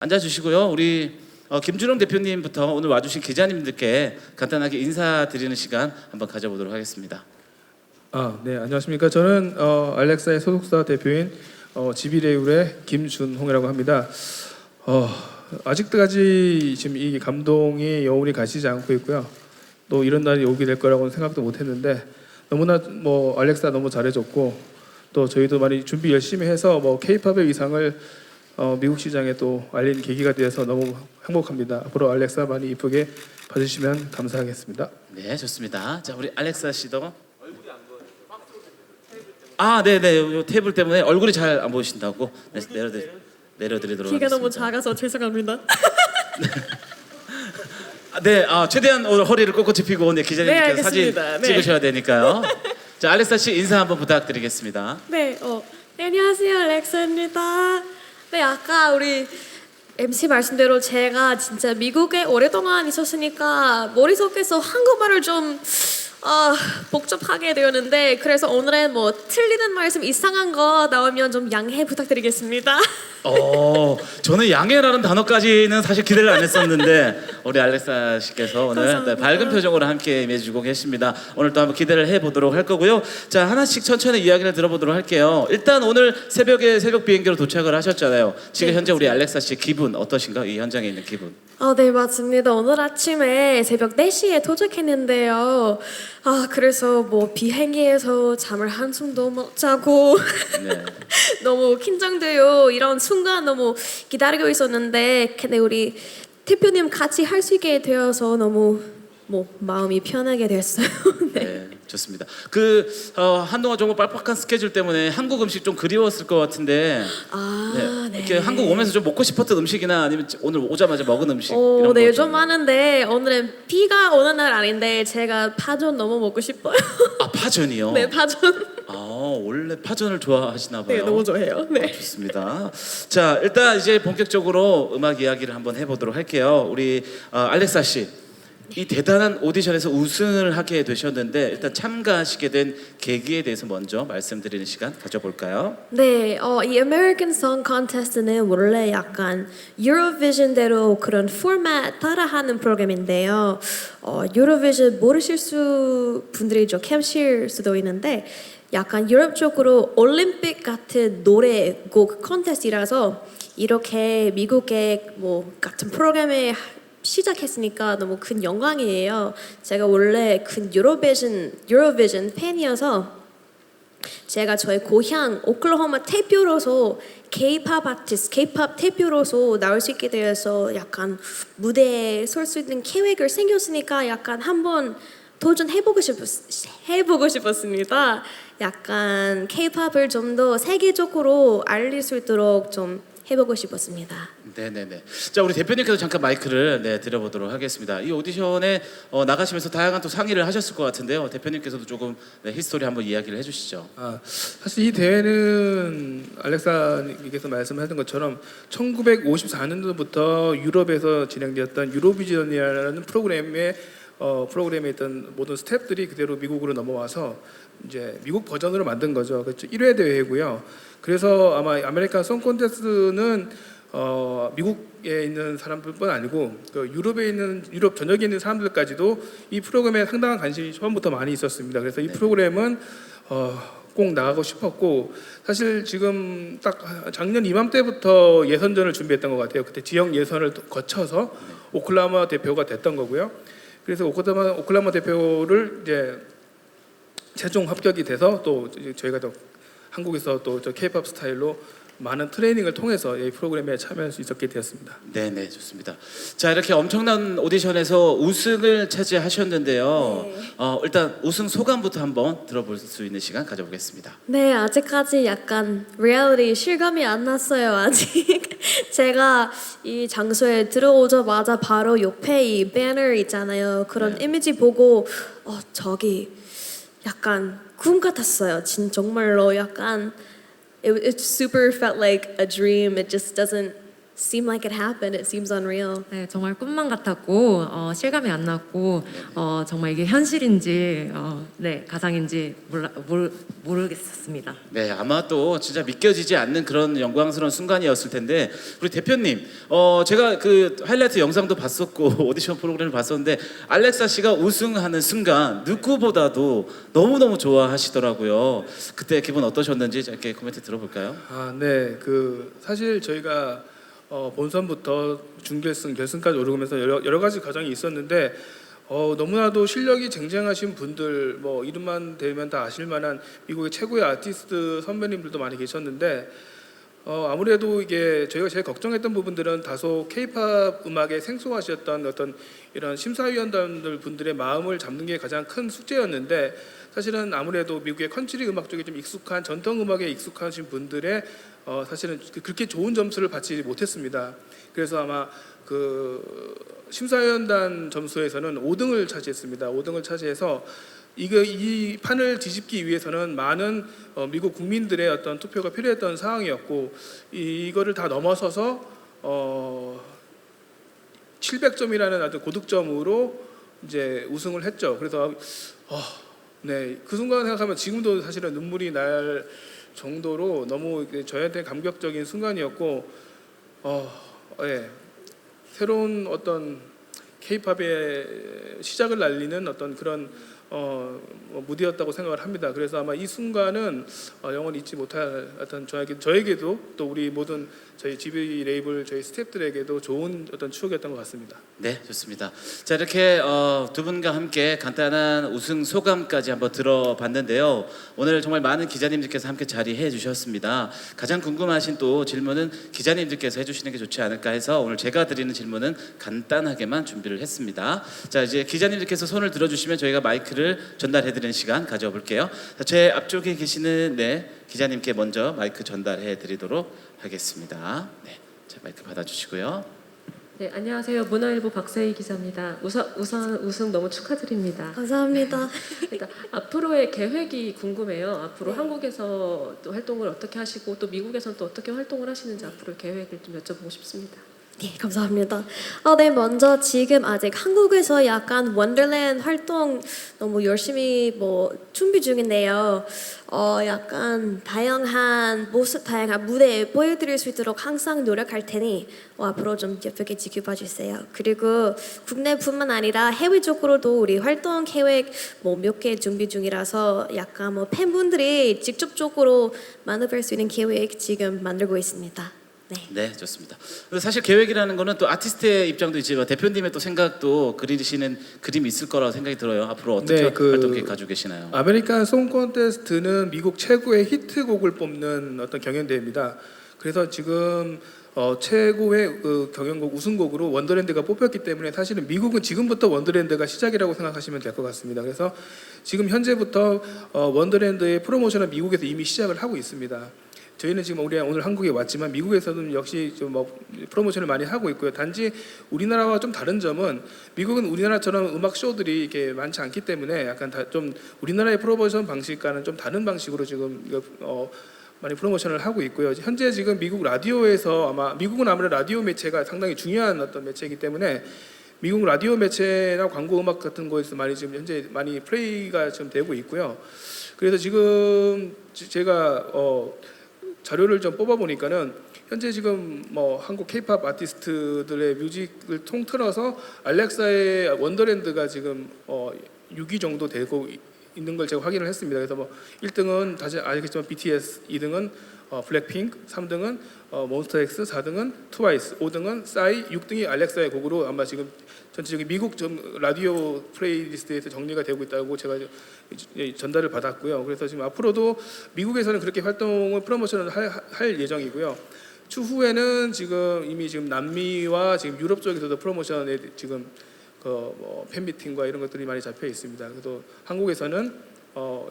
앉아주시고요. 우리 김준홍 대표님부터 오늘 와주신 기자님들께 간단하게 인사드리는 시간 한번 가져보도록 하겠습니다. 네, 안녕하십니까. 저는 알렉사의 소속사 대표인 지비레울의 김준홍이라고 합니다. 아직까지 지금 이 감동이 여운이 가시지 않고 있고요. 또 이런 날이 오게 될 거라고는 생각도 못했는데 너무나 알렉사 너무 잘해줬고 또 저희도 많이 준비 열심히 해서 K-팝의 위상을 미국 시장에 또 알린 계기가 되어서 너무 행복합니다. 앞으로 알렉사 많이 이쁘게 봐주시면 감사하겠습니다. 네, 좋습니다. 자, 우리 알렉사 씨도 네네, 요 테이블 때문에 얼굴이 잘 안 보이신다고 내려드리도록 키가 하겠습니다. 너무 작아서 죄송합니다. 네, 최대한 오늘 허리를 꼿꼿이 피고 기자님께서 네, 사진 알겠습니다. 네. 찍으셔야 되니까요. 자, 알렉사 씨 인사 한번 부탁드리겠습니다. 네, 안녕하세요, 알렉사입니다. 네, 아까 우리 MC 말씀대로 제가 진짜 미국에 오랫동안 있었으니까 머릿속에서 한국말을 좀 복잡하게 되었는데 그래서 오늘은 틀리는 말씀 이상한 거 나오면 좀 양해 부탁드리겠습니다. 저는 양해라는 단어까지는 사실 기대를 안 했었는데 우리 알렉사 씨께서 오늘 감사합니다. 밝은 표정으로 함께 임해주고 계십니다. 오늘 또 한번 기대를 해보도록 할 거고요. 자, 하나씩 천천히 이야기를 들어보도록 할게요. 일단 오늘 새벽에 새벽 비행기로 도착을 하셨잖아요. 지금 네, 현재 우리 알렉사 씨 기분 어떠신가요? 이 현장에 있는 기분. 네, 맞습니다. 오늘 아침에 새벽 4시에 도착했는데요. 그래서 비행기에서 잠을 한숨도 못 자고 네. 너무 긴장돼요. 이런 순간 너무 기다리고 있었는데 근데 우리 대표님 같이 할 수 있게 되어서 너무 마음이 편하게 됐어요. 네. 네, 좋습니다. 한동안 정말 빡빡한 스케줄 때문에 한국 음식 좀 그리웠을 것 같은데 네. 이렇게 한국 오면서 좀 먹고 싶었던 음식이나 아니면 오늘 오자마자 먹은 음식 이런 네, 거 좀 많은데 오늘은 비가 오는 날 아닌데 제가 파전 너무 먹고 싶어요. 파전이요? 네, 파전. 원래 파전을 좋아하시나 봐요. 네, 너무 좋아해요. 네. 좋습니다. 자, 일단 이제 본격적으로 음악 이야기를 한번 해보도록 할게요. 우리 알렉사 씨, 이 대단한 오디션에서 우승을 하게 되셨는데 일단 참가하시게 된 계기에 대해서 먼저 말씀드리는 시간 가져볼까요? 네, 이 American Song Contest는 원래 약간 유로비전대로 그런 포맷 따라하는 프로그램인데요. 유로비전 모르실 분들이 좀 계실 수도 있는데 약간 유럽 쪽으로 올림픽 같은 노래곡 컨테스트라서 이렇게 미국의 같은 프로그램에 시작했으니까 너무 큰 영광이에요. 제가 원래 큰 유로비전 팬이어서 제가 저희 고향 오클라호마 대표로서 K-팝 아티스트, K-팝 대표로서 나올 수 있게 되어서 약간 무대에 설 수 있는 계획을 생겼으니까 약간 한번 도전해보고 싶었습니다. 약간 K-팝을 좀 더 세계적으로 알릴 수 있도록 좀 해보고 싶었습니다. 네네네. 자, 우리 대표님께서 잠깐 마이크를 드려보도록 하겠습니다. 이 오디션에 나가시면서 다양한 또 상의를 하셨을 것 같은데요. 대표님께서도 조금 히스토리 한번 이야기를 해주시죠. 사실 이 대회는 알렉사님께서 말씀하신 것처럼 1954년도부터 유럽에서 진행되었던 유로비전이라는 프로그램에 있던 모든 스태프들이 그대로 미국으로 넘어와서 이제 미국 버전으로 만든 거죠. 그렇죠. 1회 대회고요. 그래서 아마 아메리칸 송 콘테스트는 미국에 있는 사람들뿐 아니고 유럽 전역에 있는 사람들까지도 이 프로그램에 상당한 관심이 처음부터 많이 있었습니다. 그래서 이 프로그램은 꼭 나가고 싶었고 사실 지금 딱 작년 이맘때부터 예선전을 준비했던 것 같아요. 그때 지역 예선을 거쳐서 오클라호마 대표가 됐던 거고요. 그래서 오클라호마 대표를 이제 최종 합격이 돼서 또 저희가 또 한국에서 또 K-팝 스타일로 많은 트레이닝을 통해서 이 프로그램에 참여할 수 있었게 되었습니다. 네네, 좋습니다. 자, 이렇게 엄청난 오디션에서 우승을 차지하셨는데요. 일단 우승 소감부터 한번 들어볼 수 있는 시간 가져보겠습니다. 네, 아직까지 약간 리얼리티 실감이 안 났어요. 아직 제가 이 장소에 들어오자마자 바로 옆에 이 배너 있잖아요. 그런 이미지 보고 저기 약간 꿈 같았어요. 정말로 약간 it super felt like a dream. It just doesn't seem like it happened. It seems unreal. 네, 정말 꿈만 같았고 실감이 안 났고 정말 이게 현실인지 네, 가상인지 모르겠었습니다. 네, 아마 또 진짜 믿겨지지 않는 그런 영광스러운 순간이었을 텐데 우리 대표님, 제가 그 하이라이트 영상도 봤었고 오디션 프로그램을 봤었는데 알렉사 씨가 우승하는 순간 누구보다도 너무너무 좋아하시더라고요. 그때 기분 어떠셨는지 짧게 코멘트 들어볼까요? 아, 네. 그 사실 저희가 본선부터 준결승, 결승까지 오르면서 여러 가지 과정이 있었는데 너무나도 실력이 쟁쟁하신 분들, 뭐 이름만 대면 다 아실 만한 미국의 최고의 아티스트 선배님들도 많이 계셨는데 아무래도 이게 저희가 제일 걱정했던 부분들은 다소 K-팝 음악에 생소하셨던 어떤 이런 심사위원들 분들의 마음을 잡는 게 가장 큰 숙제였는데 사실은 아무래도 미국의 컨트리 음악 쪽에 좀 익숙한 전통 음악에 익숙하신 분들의 사실은 그렇게 좋은 점수를 받지 못했습니다. 그래서 아마 그 심사위원단 점수에서는 5등을 차지했습니다. 5등을 차지해서 이 판을 뒤집기 위해서는 많은 미국 국민들의 어떤 투표가 필요했던 상황이었고 이거를 다 넘어서서 700점이라는 아주 고득점으로 이제 우승을 했죠. 그래서 네, 그 순간 생각하면 지금도 사실은 눈물이 날 정도로 너무 저희한테 감격적인 순간이었고 예, 새로운 어떤 K-팝의 시작을 알리는 어떤 그런 무대였다고 생각을 합니다. 그래서 아마 이 순간은 영원히 잊지 못할 어떤 저에게도 또 우리 모든 저희 GB 레이블 저희 스태프들에게도 좋은 어떤 추억이었던 것 같습니다. 네, 좋습니다. 자, 이렇게 두 분과 함께 간단한 우승 소감까지 한번 들어봤는데요. 오늘 정말 많은 기자님들께서 함께 자리해 주셨습니다. 가장 궁금하신 또 질문은 기자님들께서 해주시는 게 좋지 않을까 해서 오늘 제가 드리는 질문은 간단하게만 준비를 했습니다. 자, 이제 기자님들께서 손을 들어주시면 저희가 마이크를 전달해드리는 시간 가져볼게요. 자, 제 앞쪽에 계시는 기자님께 먼저 마이크 전달해드리도록 하겠습니다. 네, 자, 마이크 받아주시고요. 네, 안녕하세요. 문화일보 박세희 기자입니다. 우선 우승 너무 축하드립니다. 감사합니다. 일단 앞으로의 계획이 궁금해요. 앞으로 한국에서 또 활동을 어떻게 하시고 또 미국에서는 또 어떻게 활동을 하시는지 앞으로 계획을 좀 여쭤보고 싶습니다. 네, 감사합니다. 네, 먼저 지금 아직 한국에서 약간 원더랜드 활동 너무 열심히 준비 중인데요. 약간 다양한 모습, 다양한 무대 보여드릴 수 있도록 항상 노력할 테니 앞으로 좀 예쁘게 지켜봐 주세요. 그리고 국내뿐만 아니라 해외 쪽으로도 우리 활동 계획 몇 개 준비 중이라서 약간 팬분들이 직접적으로 만나뵐 수 있는 계획 지금 만들고 있습니다. 네, 좋습니다. 사실 계획이라는 거는 또 아티스트의 입장도 있지만 대표님의 또 생각도 그리시는 그림이 있을 거라고 생각이 들어요. 앞으로 어떻게 네, 활동 계획 가지고 계시나요? 아메리칸 송 콘테스트는 미국 최고의 히트곡을 뽑는 어떤 경연대회입니다. 그래서 지금 최고의 경연곡 우승곡으로 원더랜드가 뽑혔기 때문에 사실은 미국은 지금부터 원더랜드가 시작이라고 생각하시면 될 것 같습니다. 그래서 지금 현재부터 원더랜드의 프로모션은 미국에서 이미 시작을 하고 있습니다. 저희는 지금 오늘 한국에 왔지만 미국에서는 역시 좀 프로모션을 많이 하고 있고요. 단지 우리나라와 좀 다른 점은 미국은 우리나라처럼 음악 쇼들이 이렇게 많지 않기 때문에 약간 좀 우리나라의 프로모션 방식과는 좀 다른 방식으로 지금 많이 프로모션을 하고 있고요. 현재 지금 미국 라디오에서 미국은 아무래도 라디오 매체가 상당히 중요한 어떤 매체이기 때문에 미국 라디오 매체나 광고 음악 같은 거에서 많이 지금 현재 많이 플레이가 지금 되고 있고요. 그래서 지금 제가 자료를 좀 뽑아 보니까는 현재 지금 한국 K-팝 아티스트들의 뮤직을 통틀어서 알렉사의 원더랜드가 지금 6위 정도 되고 있는 걸 제가 확인을 했습니다. 그래서 1등은 다시 알겠지만 BTS, 2등은 블랙핑크, 3등은 몬스타엑스, 4등은 트와이스, 5등은 싸이, 6등이 알렉사의 곡으로 아마 지금 전체적인 미국 라디오 플레이리스트에서 정리가 되고 있다고 제가 전달을 받았고요. 그래서 지금 앞으로도 미국에서는 그렇게 활동을 프로모션을 할 예정이고요. 추후에는 지금 이미 지금 남미와 지금 유럽 쪽에서도 프로모션에 지금 팬미팅과 이런 것들이 많이 잡혀 있습니다. 그래서 한국에서는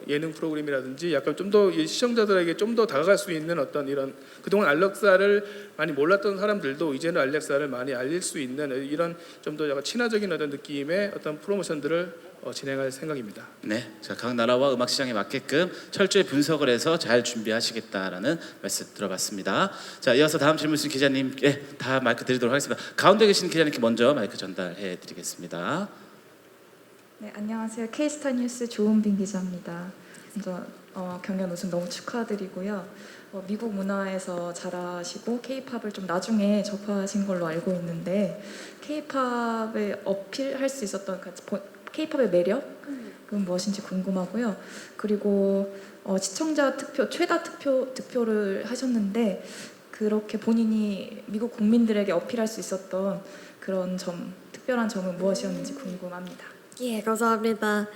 예능 프로그램이라든지 약간 좀 더 시청자들에게 좀 더 다가갈 수 있는 어떤 이런 그동안 알렉사를 많이 몰랐던 사람들도 이제는 알렉사를 많이 알릴 수 있는 이런 좀 더 약간 친화적인 어떤 느낌의 어떤 프로모션들을 진행할 생각입니다. 네, 자, 각 나라와 음악 시장에 맞게끔 철저히 분석을 해서 잘 준비하시겠다라는 말씀 들어봤습니다. 자, 이어서 다음 질문 주신 기자님께 다 마이크 드리도록 하겠습니다. 가운데 계신 기자님께 먼저 마이크 전달해 드리겠습니다. 네, 안녕하세요. K스타 뉴스 조은빈 기자입니다. 먼저 경연 우승 너무 축하드리고요. 미국 문화에서 자라시고 K-팝을 좀 나중에 접하신 걸로 알고 있는데 K-팝을 어필할 수 있었던 K-팝의 매력은 무엇인지 궁금하고요. 그리고 시청자 투표 최다 득표를 하셨는데 그렇게 본인이 미국 국민들에게 어필할 수 있었던 그런 특별한 점은 무엇이었는지 궁금합니다. 예, 감사합니다.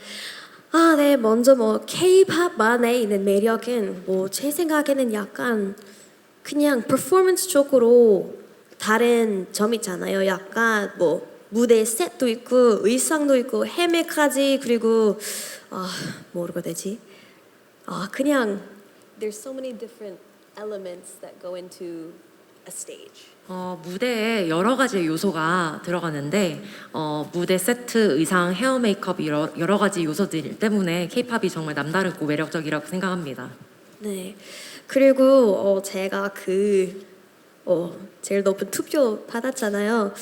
네, 먼저 K-팝만에 있는 매력은 제 생각에는 약간 그냥 퍼포먼스 쪽으로 다른 점이 있잖아요. 약간 무대 셋도 있고 의상도 있고 헤매까지 그리고 뭐라고 해야 되지? 그냥 there's so many different elements that go into a stage. 무대에 여러 가지 요소가 들어가는데 무대 세트, 의상, 헤어 메이크업 여러 가지 요소들 때문에 K-팝이 정말 남다르고 매력적이라고 생각합니다. 네. 그리고 제가 제일 높은 투표 받았잖아요.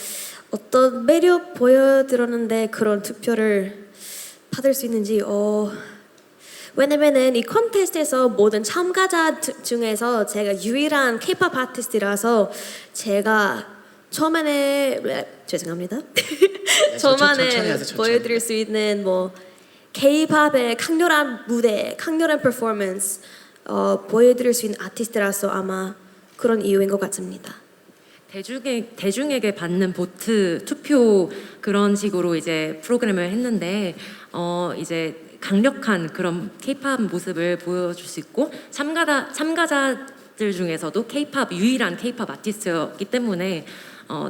어떤 매력 보여드렸는데 그런 투표를 받을 수 있는지 왜냐면은 이 콘테스트에서 모든 참가자 중에서 제가 유일한 K-pop 아티스트라서 제가 죄송합니다. 천천히 저만의 하세요, 천천히. 보여드릴 수 있는 K-팝의 강렬한 무대, 강렬한 퍼포먼스 보여드릴 수 있는 아티스트라서 아마 그런 이유인 것 같습니다. 대중에게 받는 보트 투표 그런 식으로 이제 프로그램을 했는데 이제 강력한 그런 K-팝 모습을 보여줄 수 있고 참가자들 중에서도 유일한 K-팝 아티스트였기 때문에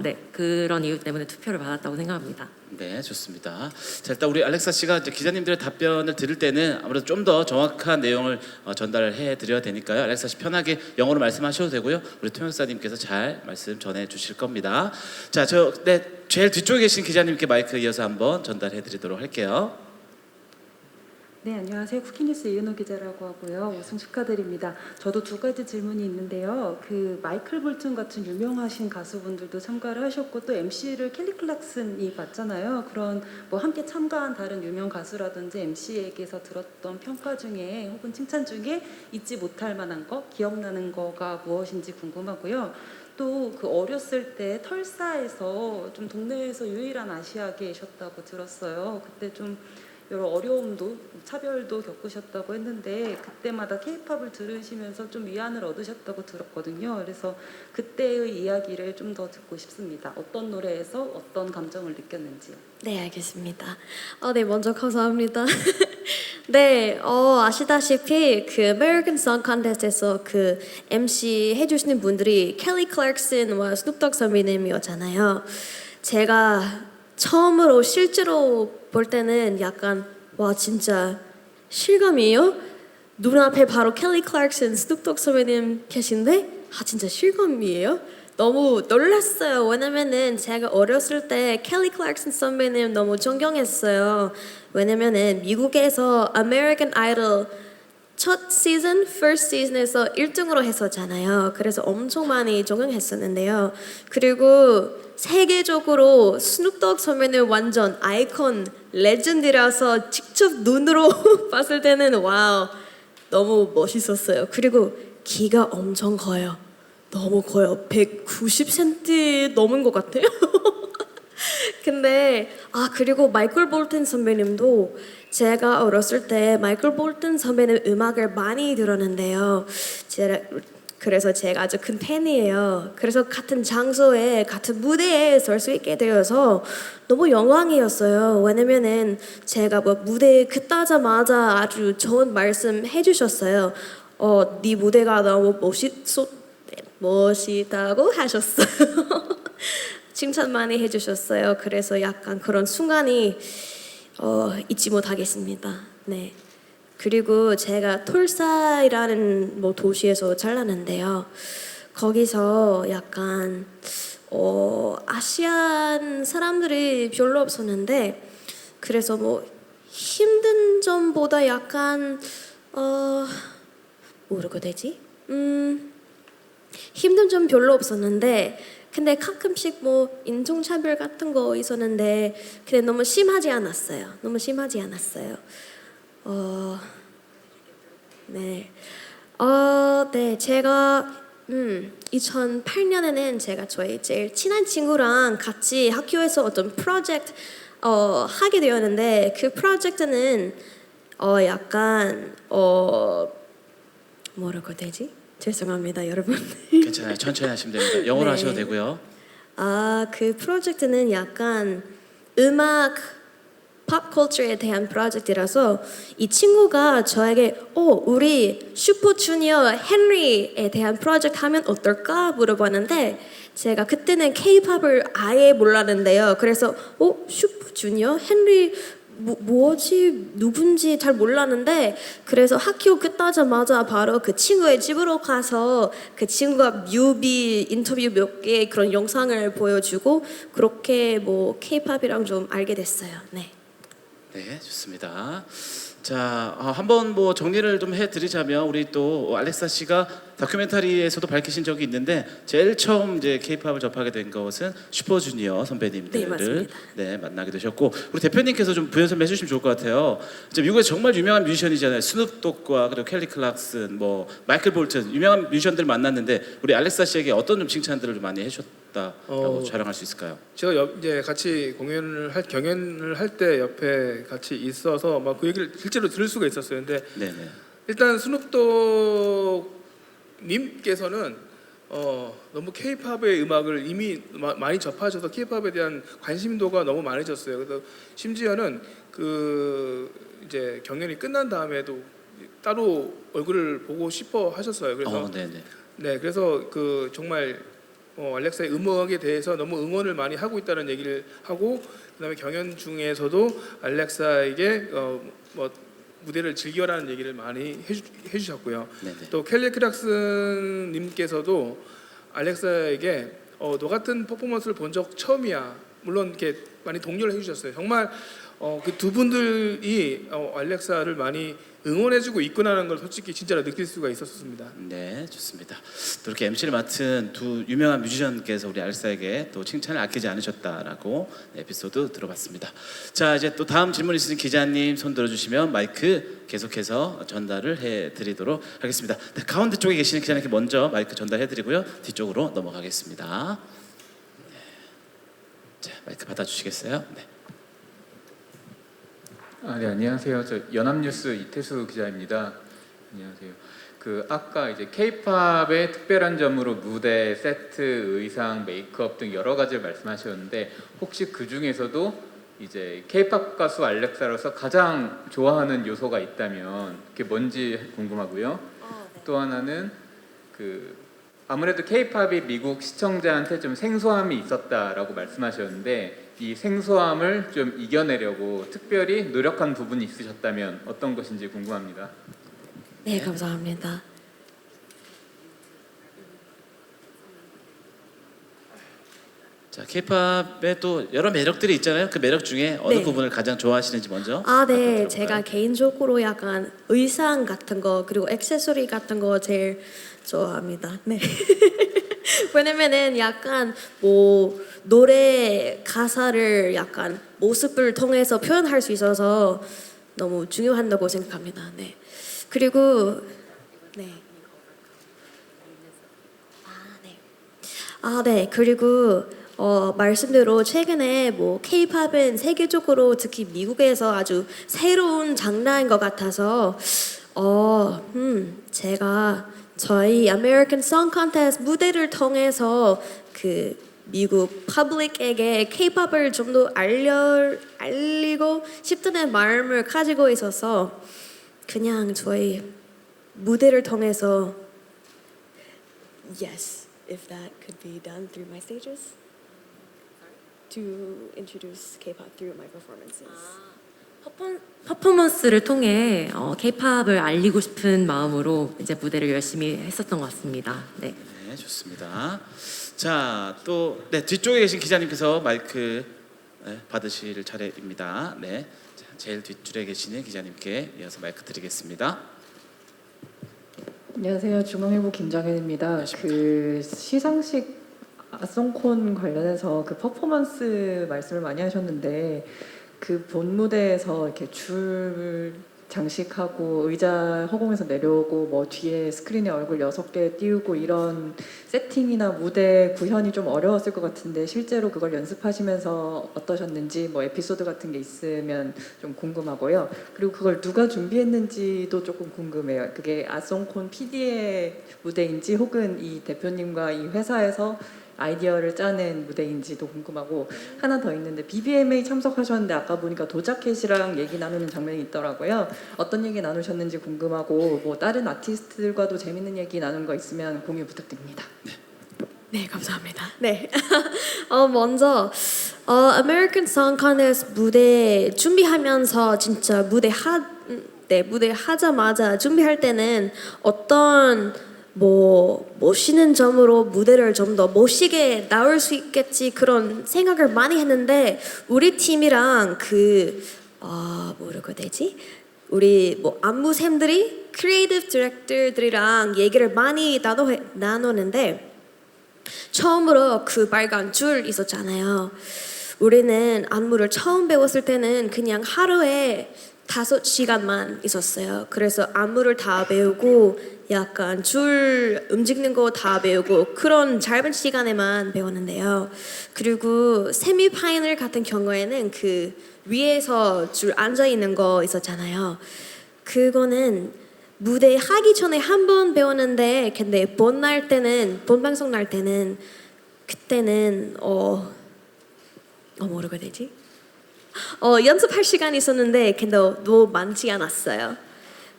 네, 그런 이유 때문에 투표를 받았다고 생각합니다. 네, 좋습니다. 자, 일단 우리 알렉사 씨가 이제 기자님들의 답변을 들을 때는 아무래도 좀 더 정확한 내용을 전달해 드려야 되니까요. 알렉사 씨 편하게 영어로 말씀하셔도 되고요. 우리 통역사님께서 잘 말씀 전해 주실 겁니다. 자, 제일 뒤쪽에 계신 기자님께 마이크 이어서 한번 전달해 드리도록 할게요. 네, 안녕하세요. 쿠키뉴스 이은호 기자라고 하고요. 우승 축하드립니다. 저도 두 가지 질문이 있는데요. 마이클 볼튼 같은 유명하신 가수분들도 참가를 하셨고 또 MC를 켈리 클락슨이 맡잖아요. 그런 함께 참가한 다른 유명 가수라든지 MC에게서 들었던 평가 중에 혹은 칭찬 중에 잊지 못할 만한 거, 기억나는 거가 무엇인지 궁금하고요. 또 어렸을 때 털사에서 좀 동네에서 유일한 아시아계셨다고 들었어요. 그때 좀 여러 어려움도 차별도 겪으셨다고 했는데 그때마다 K-팝을 들으시면서 좀 위안을 얻으셨다고 들었거든요. 그래서 그때의 이야기를 좀 더 듣고 싶습니다. 어떤 노래에서 어떤 감정을 느꼈는지요. 네, 알겠습니다. 네, 먼저 감사합니다. 네, 아시다시피 American Song Contest에서 MC 해주시는 분들이 켈리 클락슨과 스눕독 선배님이었잖아요. 제가 처음으로 실제로 볼 때는 약간 와 진짜 실감이에요? 눈앞에 바로 켈리 클락슨, 스눕독 선배님 계신데 진짜 실감이에요? 너무 놀랐어요. 왜냐면은 제가 어렸을 때 켈리 클락슨 선배님 너무 존경했어요. 왜냐면은 미국에서 American Idol 첫 시즌, first season에서 1등으로 했었잖아요. 그래서 엄청 많이 존경했었는데요. 그리고 세계적으로 스눕독 선배는 완전 아이콘, 레전드라서 직접 눈으로 봤을 때는 와우, 너무 멋있었어요. 그리고 키가 엄청 커요. 너무 커요. 190cm 넘은 것 같아요. 근데 그리고 마이클 볼튼 선배님도 제가 어렸을 때 마이클 볼튼 선배님 음악을 많이 들었는데요. 그래서 제가 아주 큰 팬이에요. 그래서 같은 장소에 같은 무대에 설 수 있게 되어서 너무 영광이었어요. 왜냐면은 제가 무대에 끝나자마자 아주 좋은 말씀 해주셨어요. 네 무대가 너무 멋있다고 하셨어요. 칭찬 많이 해주셨어요. 그래서 약간 그런 순간이 잊지 못하겠습니다. 네. 그리고 제가 톨사이라는 뭐 도시에서 잘랐는데요. 거기서 약간 아시안 사람들이 별로 없었는데 그래서 뭐 힘든 점보다 약간 뭐라고 되지? 힘든 점 별로 없었는데 근데 가끔씩 뭐 인종차별 같은 거 있었는데 근데 너무 심하지 않았어요. 너무 심하지 않았어요. 네. 네, 제가 2008년에는 제가 저희 제일 친한 친구랑 같이 학교에서 어떤 프로젝트 하게 되었는데 그 프로젝트는 약간 뭐라고 되지? 죄송합니다, 여러분. 괜찮아요. 천천히 하시면 됩니다. 영어로 네. 하셔도 되고요. 그 프로젝트는 약간 음악 팝컬처에 대한 프로젝트라서 이 친구가 저에게 우리 슈퍼주니어 헨리에 대한 프로젝트 하면 어떨까 물어봤는데 제가 그때는 K-팝을 아예 몰랐는데요. 그래서 슈퍼주니어 헨리 뭐지 누군지 잘 몰랐는데 그래서 학교 끝나자마자 바로 그 친구의 집으로 가서 그 친구가 뮤비 인터뷰 몇 개 그런 영상을 보여주고 그렇게 뭐 K-팝이랑 좀 알게 됐어요. 네. 네, 좋습니다. 자, 한번 뭐 정리를 좀 해드리자면 우리 또 알렉사 씨가 다큐멘터리에서도 밝히신 적이 있는데 제일 처음 이제 K-팝을 접하게 된 것은 슈퍼주니어 네, 선배님들을 맞습니다. 만나게 되셨고 우리 대표님께서 좀 부연 설명해 주시면 좋을 것 같아요. 이제 미국에 정말 유명한 뮤지션이잖아요. 스눕독과 그리고 켈리 클락슨, 뭐 마이클 볼튼 유명한 뮤지션들 만났는데 우리 알렉사 씨에게 어떤 좀 칭찬들을 좀 많이 해주셨다라고 촬영할 수 있을까요? 제가 이제 같이 경연을 할 때 옆에 같이 있어서 막 그 얘기를 실제로 들을 수가 있었어요. 근데 네네. 일단 스눕독 님께서는 너무 K-팝의 음악을 이미 많이 접하셔서 K-팝에 대한 관심도가 너무 많으셨어요. 그래서 심지어는 그 이제 경연이 끝난 다음에도 따로 얼굴을 보고 싶어 하셨어요. 그래서 네네. 네, 그래서 그 정말 알렉사의 음악에 대해서 너무 응원을 많이 하고 있다는 얘기를 하고 그다음에 경연 중에서도 알렉사에게 뭐 무대를 즐겨라는 얘기를 많이 해주셨고요. 네네. 또 켈리 클락슨 님께서도 알렉사에게 너 같은 퍼포먼스를 본 적 처음이야. 물론 이렇게 많이 독려를 해주셨어요. 정말 그 두 분들이 알렉사를 많이 응원해주고 있구나라는 걸 솔직히 진짜로 느낄 수가 있었습니다. 네, 좋습니다. 또 이렇게 MC를 맡은 두 유명한 뮤지션께서 우리 알렉사에게 또 칭찬을 아끼지 않으셨다라고 에피소드 들어봤습니다. 자, 이제 또 다음 질문 있으신 기자님 손 들어주시면 마이크 계속해서 전달을 해드리도록 하겠습니다. 네, 가운데 쪽에 계시는 기자님께 먼저 마이크 전달해드리고요. 뒤쪽으로 넘어가겠습니다. 네. 자, 마이크 받아주시겠어요? 네. 네, 안녕하세요. 저 연합뉴스 이태수 기자입니다. 안녕하세요. 그 아까 이제 K-팝의 특별한 점으로 무대, 세트, 의상, 메이크업 등 여러 가지를 말씀하셨는데 혹시 그 중에서도 이제 K-팝 가수 알렉사로서 가장 좋아하는 요소가 있다면 그게 뭔지 궁금하고요. 또 하나는 그 아무래도 K-팝이 미국 시청자한테 좀 생소함이 있었다라고 말씀하셨는데 이 생소함을 좀 이겨내려고 특별히 노력한 부분이 있으셨다면 어떤 것인지 궁금합니다. 네, 감사합니다. 자, K-팝에 또 여러 매력들이 있잖아요. 그 매력 중에 어느 네. 부분을 가장 좋아하시는지 먼저. 네. 들어볼까요? 제가 개인적으로 약간 의상 같은 거 그리고 액세서리 같은 거 제일 좋아합니다. 네. 왜냐면은 약간 뭐 노래 가사를 약간 모습을 통해서 표현할 수 있어서 너무 중요한다고 생각합니다. 네. 그리고 네. 네. 그리고 말씀대로 최근에 뭐 K-팝은 세계적으로 특히 미국에서 아주 새로운 장르인 것 같아서 제가 저희 American Song Contest 무대를 통해서 그 미국 퍼블릭에게 K-팝을 좀 더 알리고 싶다는 마음을 가지고 있어서 그냥 저희 무대를 통해서 Yes, if that could be done through my stages to introduce K-pop through my performances. 퍼포먼스를 통해 K-팝을 알리고 싶은 마음으로 이제 무대를 열심히 했었던 것 같습니다. 네. 네, 좋습니다. 자, 또 네, 뒤쪽에 계신 기자님께서 마이크 받으실 차례입니다. 네, 자, 제일 뒷줄에 계시는 기자님께 이어서 마이크 드리겠습니다. 안녕하세요. 중앙일보 김정현입니다. 그 시상식 아송콘 관련해서 그 퍼포먼스 말씀을 많이 하셨는데 그 본 무대에서 이렇게 줄 장식하고 의자 허공에서 내려오고 뭐 뒤에 스크린에 얼굴 6개 띄우고 이런 세팅이나 무대 구현이 좀 어려웠을 것 같은데 실제로 그걸 연습하시면서 어떠셨는지 뭐 에피소드 같은 게 있으면 좀 궁금하고요. 그리고 그걸 누가 준비했는지도 조금 궁금해요. 그게 아송콘 PD의 무대인지 혹은 이 대표님과 이 회사에서 아이디어를 짜낸 무대인지도 궁금하고 하나 더 있는데 BBMA 참석하셨는데 아까 보니까 도자켓이랑 얘기 나누는 장면이 있더라고요. 어떤 얘기 나누셨는지 궁금하고 뭐 다른 아티스트들과도 재밌는 얘기 나눈 거 있으면 공유 부탁드립니다. 네, 감사합니다. 네. 먼저 American Song Contest 무대 준비하면서 진짜 무대 하자마자 준비할 때는 어떤 멋있는 점으로 무대를 좀 더 멋있게 나올 수 있겠지 그런 생각을 많이 했는데 우리 팀이랑 뭐라고 되지? 우리 안무쌤들이 크리에이티브 디렉터들이랑 얘기를 많이 나누는데 처음으로 그 빨간 줄 있었잖아요. 우리는 안무를 처음 배웠을 때는 그냥 하루에 5시간만 있었어요. 그래서 안무를 다 배우고 약간 줄 움직이는 거 다 배우고 그런 짧은 시간에만 배웠는데요. 그리고 세미 파이널 같은 경우에는 그 위에서 줄 앉아 있는 거 있었잖아요. 그거는 무대 하기 전에 한 번 배웠는데 근데 본 방송 날 때는 그때는 뭐라고 해야 되지? 연습할 시간이 있었는데 근데 너무 많지 않았어요.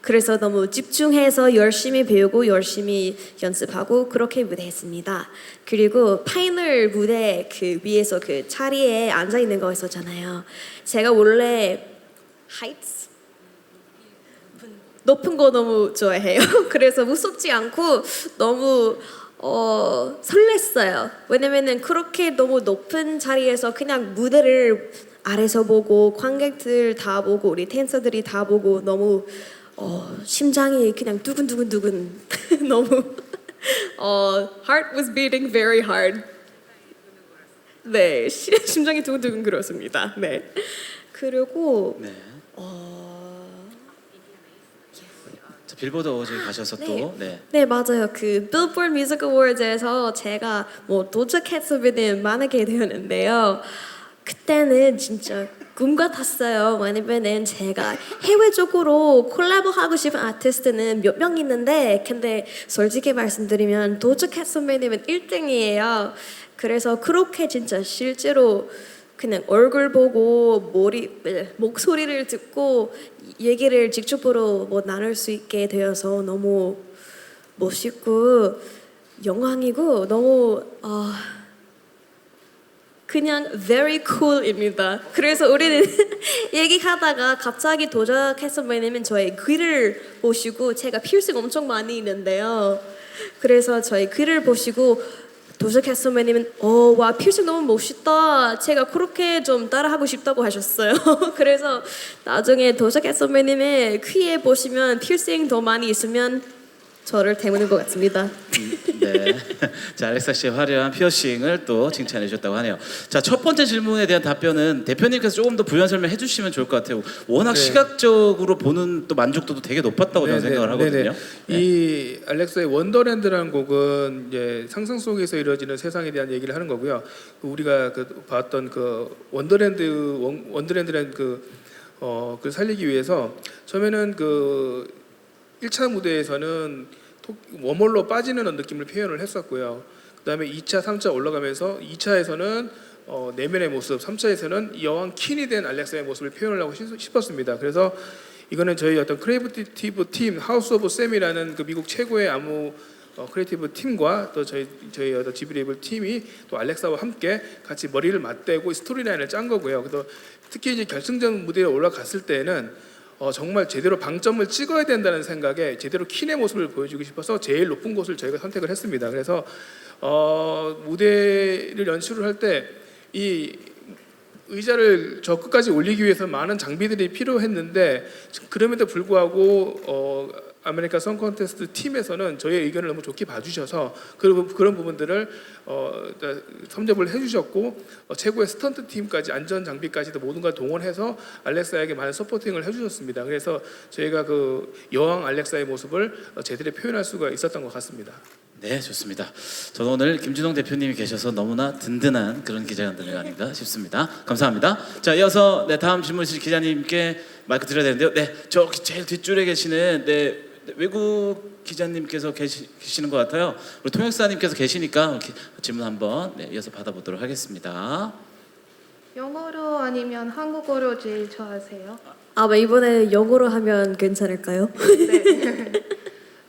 그래서 너무 집중해서 열심히 배우고 열심히 연습하고 그렇게 무대했습니다. 그리고 파이널 무대 그 위에서 그 자리에 앉아 있는 거 있었잖아요. 제가 원래 heights 높은 거 너무 좋아해요. 그래서 무섭지 않고 너무 설렜어요. 왜냐면은 그렇게 너무 높은 자리에서 그냥 무대를 아래서 보고 관객들 다 보고 우리 댄서들이 다 보고 너무 심장이 그냥 두근두근 너무 heart was beating very hard. 네, 심장이 두근두근 그렇습니다. 네. 그리고 네. 자, 빌보드 어워즈 가셔서 또 네, 맞아요. 그 빌보드 뮤직 어워즈에서 제가 도자켓 소비를 만나게 되었는데요. 그때는 진짜 꿈 같았어요. 왜냐면은 제가 해외적으로 콜라보하고 싶은 아티스트는 몇 명 있는데 근데 솔직히 말씀드리면 도자켓 선배님은 1등이에요. 그래서 그렇게 진짜 실제로 그냥 얼굴 보고 목소리를 듣고 얘기를 직접으로 나눌 수 있게 되어서 너무 멋있고 영광이고 너무 그냥 very cool입니다. 그래서 우리는 얘기하다가 갑자기 도자켓 선배님은 저의 귀를 보시고 제가 피어싱 엄청 많이 있는데요. 그래서 저의 귀를 보시고 도자켓 선배님은 와 피어싱 너무 멋있다. 제가 그렇게 좀 따라하고 싶다고 하셨어요. 그래서 나중에 도자켓 선배님의 귀에 보시면 피어싱 더 많이 있으면 저를 닮은 것 같습니다. 네. 자, 알렉사 씨의 화려한 피어싱을 또 칭찬해 주셨다고 하네요. 자, 첫 번째 질문에 대한 답변은 대표님께서 조금 더 부연 설명해 주시면 좋을 것 같아요. 워낙 시각적으로 보는 또 만족도도 되게 높았다고 저는 생각을 하거든요. 네. 이 알렉사의 원더랜드라는 곡은 이제 상상 속에서 이루어지는 세상에 대한 얘기를 하는 거고요. 우리가 봤던 그 원더랜드라는 그 살리기 위해서 처음에는 그 1차 무대에서는 워멀로 빠지는 느낌을 표현을 했었고요. 그다음에 2차, 3차 올라가면서 2차에서는 내면의 모습, 3차에서는 여왕 퀸이 된 알렉사의 모습을 표현하려고 싶었습니다. 그래서 이거는 저희 어떤 크리에이티브 팀 하우스 오브 샘이라는 그 미국 최고의 안무 크리에이티브 팀과 또 저희 지브리에이블 팀이 또 알렉사와 함께 같이 머리를 맞대고 스토리라인을 짠 거고요. 그래서 특히 이제 결승전 무대에 올라갔을 때는 정말 제대로 방점을 찍어야 된다는 생각에 제대로 킨의 모습을 보여주고 싶어서 제일 높은 곳을 저희가 선택을 했습니다. 그래서 무대를 연출을 할 때 이 의자를 저 끝까지 올리기 위해서 많은 장비들이 필요했는데 그럼에도 불구하고 아메리칸 송 콘테스트 팀에서는 저희의 의견을 너무 좋게 봐주셔서 그런 부분들을 섭렵을 해주셨고 최고의 스턴트 팀까지 안전 장비까지도 모든 걸 동원해서 알렉사에게 많은 서포팅을 해주셨습니다. 그래서 저희가 그 여왕 알렉사의 모습을 제대로 표현할 수가 있었던 것 같습니다. 네, 좋습니다. 저는 오늘 김준홍 대표님이 계셔서 너무나 든든한 그런 기자간담회가 아닌가 싶습니다. 감사합니다. 자, 이어서 다음 질문 주실 기자님께 마이크 드려야 되는데요. 네, 저기 제일 뒷줄에 계시는 외국 기자님께서 계시는 것 같아요. 우리 통역사님께서 계시니까 질문 한번 이어서 받아보도록 하겠습니다. 영어로 아니면 한국어로 제일 좋아하세요? 아마 이번에 영어로 하면 괜찮을까요? 네.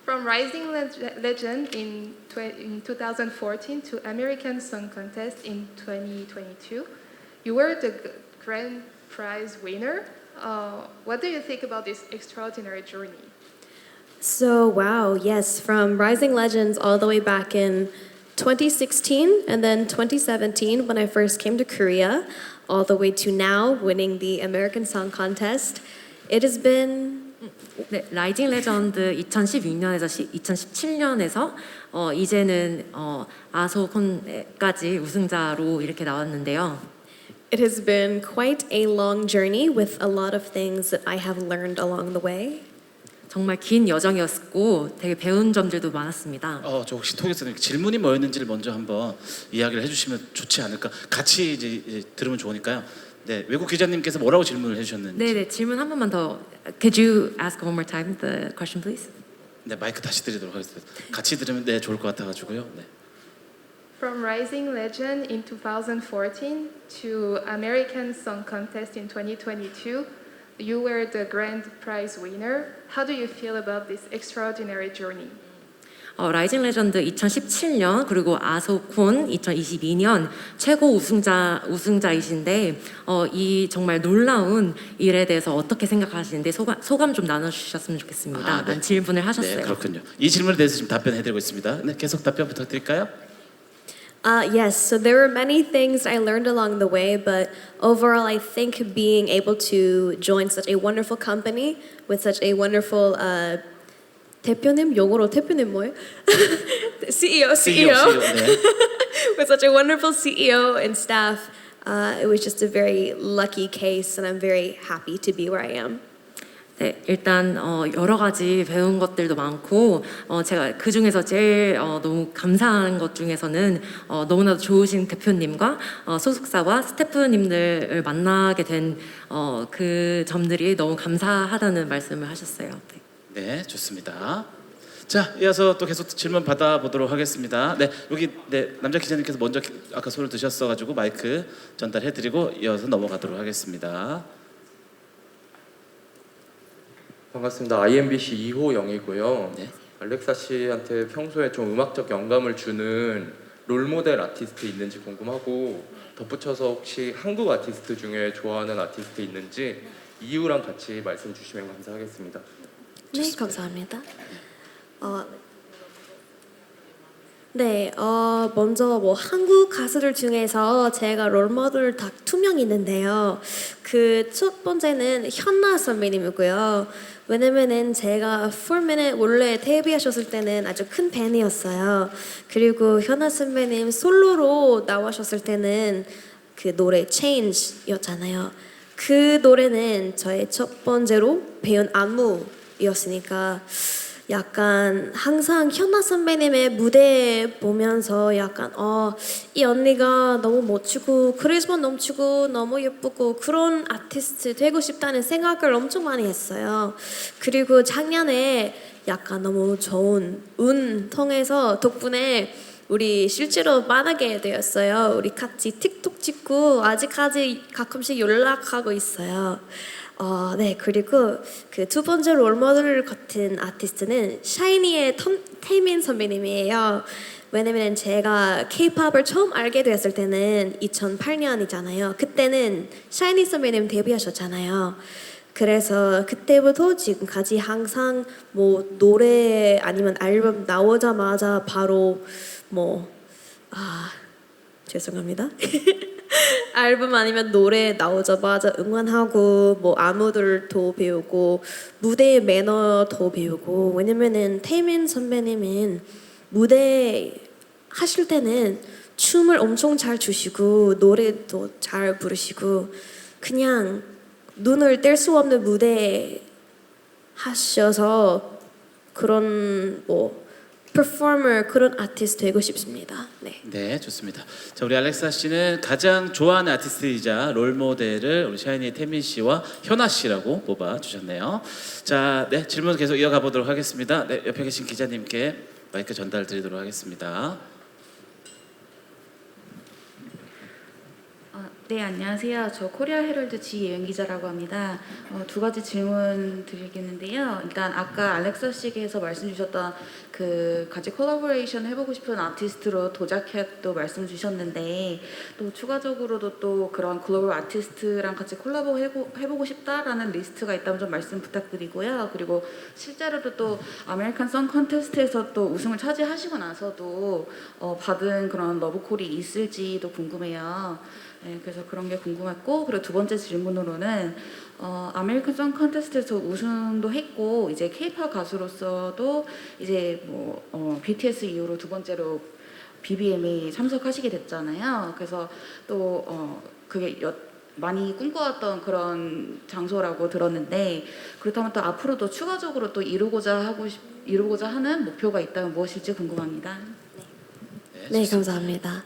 From Rising Legend in 2014 to American Song Contest in 2022, you were the grand prize winner. What do you think about this extraordinary journey? So, wow, yes, from Rising Legends all the way back in 2016 and then 2017 when I first came to Korea, all the way to now winning the American Song Contest. It has been 네, 라이징 레전드 2016년에서 2017년에서 이제는 아소콘까지 우승자로 이렇게 나왔는데요. It has been quite a long journey with a lot of things that I have learned along the way. 정말 긴 여정이었고 되게 배운 점들도 많았습니다. 저 혹시 통역사님 질문이 뭐였는지를 먼저 한번 이야기를 해주시면 좋지 않을까? 같이 이제 들으면 좋으니까요. 네, 외국 기자님께서 뭐라고 질문을 해주셨는지. 네, 질문 한 번만 더. Could you ask one more time the question, please? 네, 마이크 다시 드리도록 하겠습니다. 같이 들으면 좋을 것 같아가지고요. 네. From Rising Legend in 2014 to American Song Contest in 2022, you were the grand prize winner. How do you feel about this extraordinary journey? 라이징 레전드 2017년 그리고 아소콘 2022년 최고 우승자이신데 이 정말 놀라운 일에 대해서 어떻게 생각하시는데 소감 좀 나눠주셨으면 좋겠습니다. 네. 질문을 하셨어요. 네, 그렇군요. 이 질문에 대해서 지금 답변해드리고 있습니다. 네, 계속 답변 부탁드릴까요? Yes, so there were many things I learned along the way, but overall, I think being able to join such a wonderful company with such a wonderful 대표님 영어로 대표님 뭐예요? CEO. 네. With such a wonderful CEO and staff, it was just a very lucky case, and I'm very happy to be where I am. 네, 일단 여러 가지 배운 것들도 많고 제가 그 중에서 제일 너무 감사한 것 중에서는 너무나도 좋으신 대표님과 소속사와 스태프님들을 만나게 된 그 점들이 너무 감사하다는 말씀을 하셨어요. 네. 네, 좋습니다. 자, 이어서 또 계속 질문 받아보도록 하겠습니다. 네, 여기 남자 기자님께서 먼저 아까 손을 드셨어가지고 마이크 전달해드리고 이어서 넘어가도록 하겠습니다. 반갑습니다. IMBC 2호 영이고요. 네. 알렉사 씨한테 평소에 좀 음악적 영감을 주는 롤모델 아티스트 있는지 궁금하고 덧붙여서 혹시 한국 아티스트 중에 좋아하는 아티스트 있는지 이유랑 같이 말씀 주시면 감사하겠습니다. 네, 감사합니다. 네, 먼저 한국 가수들 중에서 제가 롤모델 딱 2명 있는데요. 그 첫 번째는 현나 선배님이고요. 왜냐면은 제가 4Minute 원래 데뷔하셨을 때는 아주 큰 팬이었어요. 그리고 현나 선배님 솔로로 나오셨을 때는 그 노래 Change였잖아요. 그 노래는 저의 첫 번째로 배운 안무였으니까 약간 항상 현나 선배님의 무대 보면서 약간 이 언니가 너무 멋지고 크리스마 넘치고 너무 예쁘고 그런 아티스트 되고 싶다는 생각을 엄청 많이 했어요. 그리고 작년에 약간 너무 좋은 운 통해서 덕분에 우리 실제로 만나게 되었어요. 우리 같이 틱톡 찍고 아직까지 가끔씩 연락하고 있어요. 네, 그리고 그 두 번째 롤모델 같은 아티스트는 샤이니의 태민 선배님이에요. 왜냐면 제가 K-팝을 처음 알게 되었을 때는 2008년이잖아요. 그때는 샤이니 선배님 데뷔하셨잖아요. 그래서 그때부터 지금까지 항상 뭐 노래 아니면 앨범 나오자마자 바로 죄송합니다. 앨범 아니면 노래 나오자마자 응원하고 뭐 안무들도 배우고 무대의 매너도 배우고 왜냐면은 태민 선배님은 무대 하실 때는 춤을 엄청 잘 추시고 노래도 잘 부르시고 그냥 눈을 뗄 수 없는 무대 하셔서 그런 퍼포머 그런 아티스트 되고 싶습니다. 네. 네, 좋습니다. 자, 우리 알렉사 씨는 가장 좋아하는 아티스트이자 롤 모델을 우리 샤이니의 태민 씨와 현아 씨라고 뽑아 주셨네요. 자, 네, 질문 계속 이어가 보도록 하겠습니다. 네, 옆에 계신 기자님께 마이크 전달 드리도록 하겠습니다. 네, 안녕하세요. 저 코리아 헤럴드 지예은 기자라고 합니다. 두 가지 질문 드리겠는데요. 일단 아까 알렉사 씨께서 말씀 주셨던 그 같이 콜라보레이션 해보고 싶은 아티스트로 도자켓도 말씀 주셨는데 또 추가적으로도 또 그런 글로벌 아티스트랑 같이 콜라보 해보고 싶다라는 리스트가 있다면 좀 말씀 부탁드리고요. 그리고 실제로도 또 아메리칸 송 컨테스트에서 또 우승을 차지하시고 나서도 받은 그런 러브콜이 있을지도 궁금해요. 네, 그래서 그런 게 궁금했고 그리고 두 번째 질문으로는 아메리칸 송 컨테스트에서 우승도 했고 이제 K-팝 가수로서도 이제 BTS 이후로 두 번째로 BBM에 참석하시게 됐잖아요. 그래서 또 그게 많이 꿈꿔왔던 그런 장소라고 들었는데 그렇다면 또 앞으로도 추가적으로 또 이루고자 하는 목표가 있다면 무엇일지 궁금합니다. 네, 감사합니다.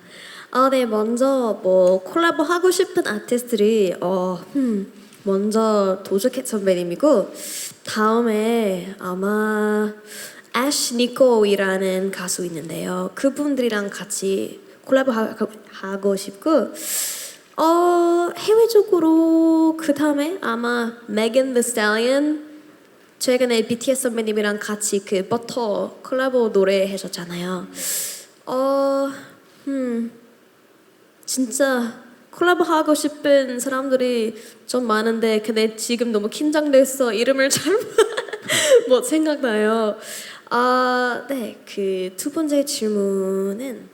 네, 먼저 콜라보 하고 싶은 아티스트들이 먼저 도저캣 선배님이고 다음에 아마 애쉬 니코이라는 가수 있는데요. 그분들이랑 같이 콜라보 하고 싶고 해외적으로 그 다음에 아마 메간 더 스탈리언 최근에 BTS 선배님이랑 같이 그 버터 콜라보 노래 하셨잖아요. 진짜 콜라보 하고 싶은 사람들이 좀 많은데 근데 지금 너무 긴장돼서 이름을 잘 못 생각나요. 네, 그 두 번째 질문은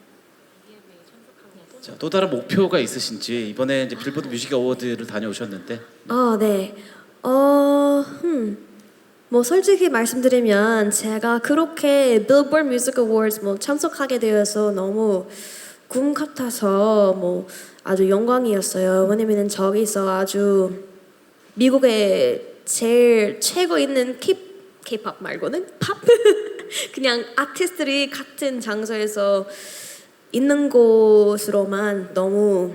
자, 또 다른 목표가 있으신지 이번에 이제 빌보드 뮤직 어워드를 다녀오셨는데 네. 솔직히 말씀드리면 제가 그렇게 빌보드 뮤직 어워즈 참석하게 되어서 너무 꿈 같아서 아주 영광이었어요. 왜냐면 저기서 아주 미국의 제일 최고 있는 K-팝 말고는 팝 그냥 아티스트들이 같은 장소에서 있는 곳으로만 너무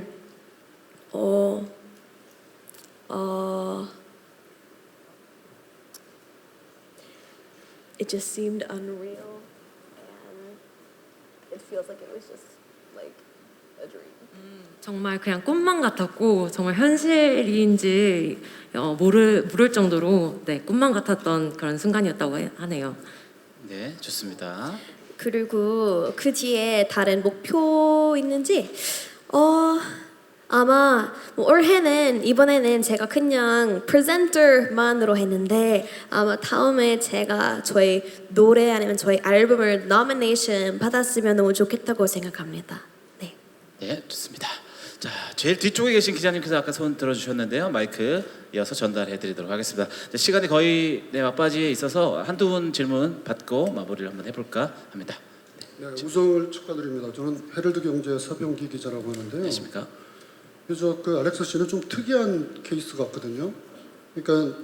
it just seemed unreal and it feels like it was just like a dream. 정말 그냥 꿈만 같았고 정말 현실인지 모를 정도로 네, 꿈만 같았던 그런 순간이었다고 하네요. 네, 좋습니다. 그리고 그 뒤에 다른 목표 있는지 아마 올해는 이번에는 제가 그냥 프레젠터만으로 했는데 아마 다음에 제가 저희 노래 아니면 저희 앨범을 노미네이션 받았으면 너무 좋겠다고 생각합니다. 네. 네, 좋습니다. 자, 제일 뒤쪽에 계신 기자님께서 아까 손 들어주셨는데요. 마이크 이어서 전달해드리도록 하겠습니다. 시간이 거의 막바지에 있어서 한두 분 질문 받고 마무리를 한번 해볼까 합니다. 네, 우승을 축하드립니다. 저는 헤럴드 경제 서병기 기자라고 하는데요. 안녕하십니까? 그래서 그 알렉사 씨는 좀 특이한 케이스 같거든요. 그러니까